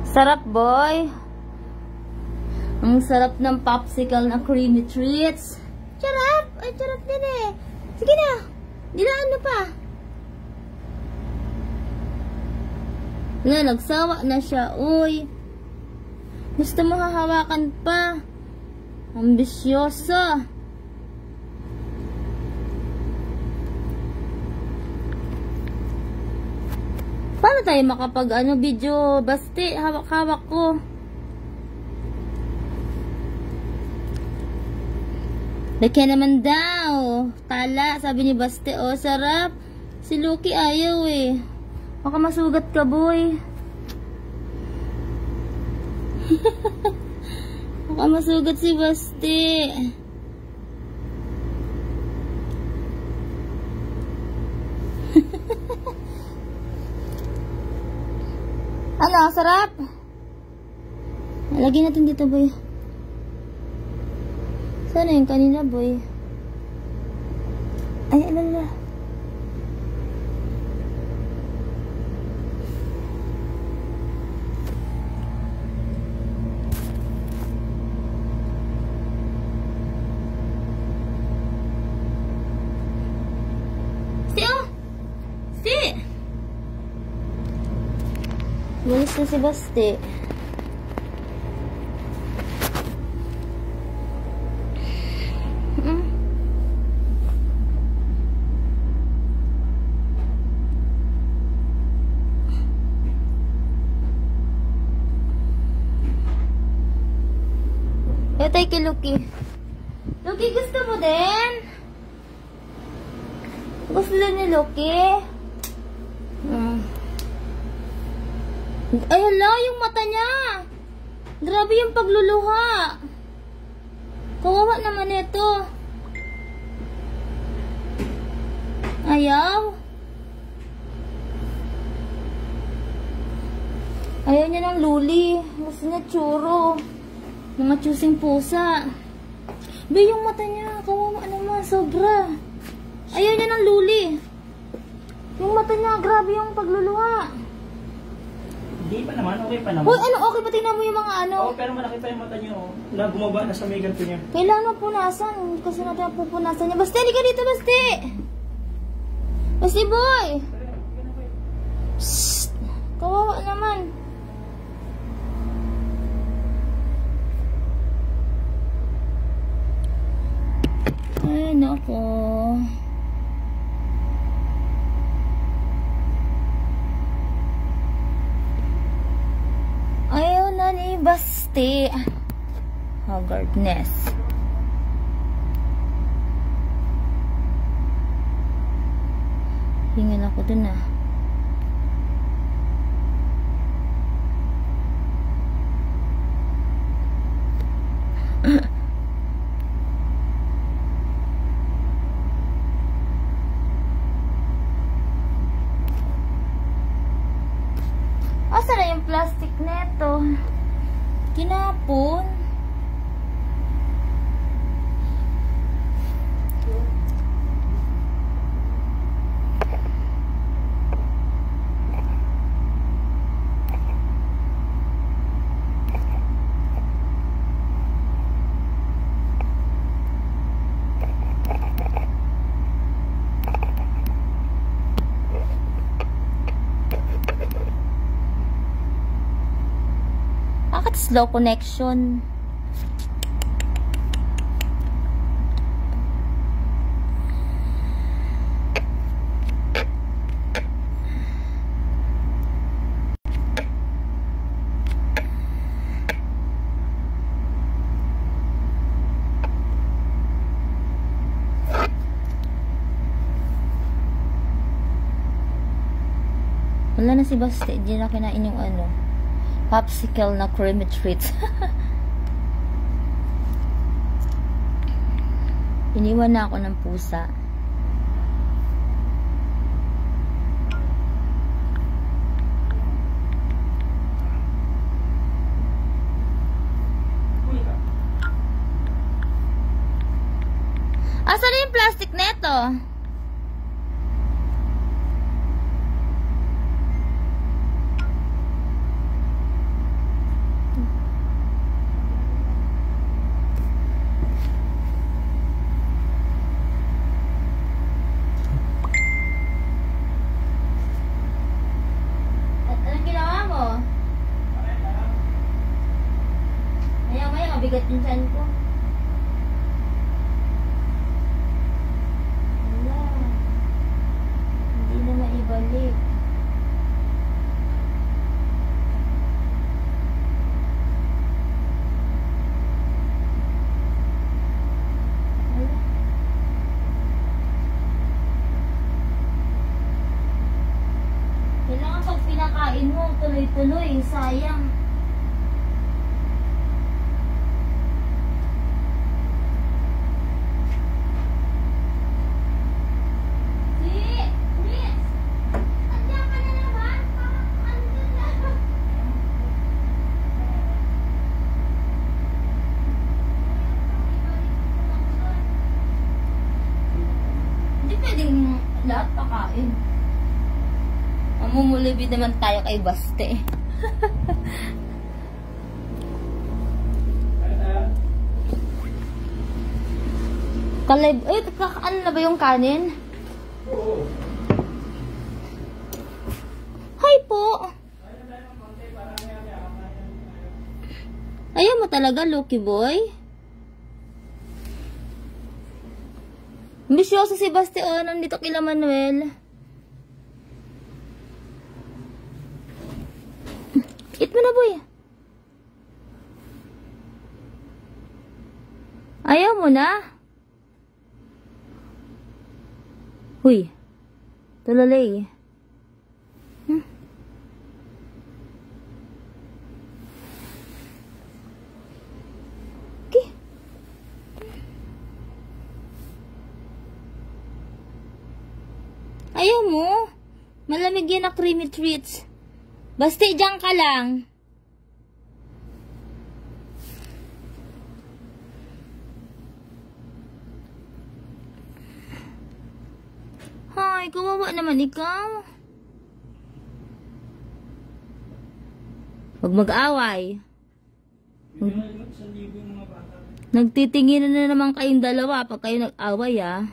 Sarap, boy. Ang sarap ng popsicle na creamy treats. Charap! Ay, charap din eh. Sige na. Dilaan na pa. Wala, nagsawa na siya. Uy. Gusto mo hahawakan pa. Ambisyoso. Paano tayo makapag video? Basti, hawak-hawak ko. Lagyan naman daw. Tala, sabi ni Basti. Oh, sarap. Si Lucky ayaw eh. Baka masugat ka, boy. Baka masugat si Basti. Ano, sarap? Lagyan natin dito, boy. Sana yung kanina, boy. Ay, alala. Malis na si Basti. Etay kay Lucky. Lucky, gusto mo din? Gusto din ni Lucky? Ay, hala, yung mata niya. Grabe yung pagluluha. Kawawa naman ito. Ayaw. Ayaw niya ng luli. Gusto niya churro. Mga chusing pusa. Be, yung mata niya. Kawawa naman, sobra. Ayaw niya ng luli. Yung mata niya, grabe yung pagluluha. Hindi pa naman, okay pa naman. Hoy, ano, okay pa, tingnan mo yung mga ano. Oo, pero malaki pa yung mata niyo. Na bumaba na sa may ganito niya. Kailangan punasan. Kasi natin ang pupunasan niya. Basti, hindi ka dito, Basti. Basti, boy. Shhh. Kawawa naman. Ay, nako. Ayaw na ni Basti. Haggardness. Hingan ako dun ah. Asa na yung plastic neto? Kinapon. Bakit slow connection? Wala na si Basti. Hindi na kinain yung ano. Popsicle na creamy treats. Iniwan na ako ng pusa. Asa na yung plastic neto? mabigat yung tiyan ko. Wala. Hindi na maibalik. Wala. Kailangan pag pinakain mo, tuloy-tuloy. Sayang. Lahat pakain. Mamumulibid naman tayo kay Baste. Kalib, ano na ba yung kanin? Oo. Hi po! Ayaw mo talaga, Lucky Boy? Ambisyoso si Basti, oh, nandito kila Manuel. Eat mo na, boy. Ayaw mo na? Huy. Tulalay. Ayaw mo? Malamig yan na creamy treats. Basta dyan ka lang. Hay, kawawa naman ikaw. Huwag mag-away. Nagtitinginan na naman kayong dalawa pag kayo nag-away, ah.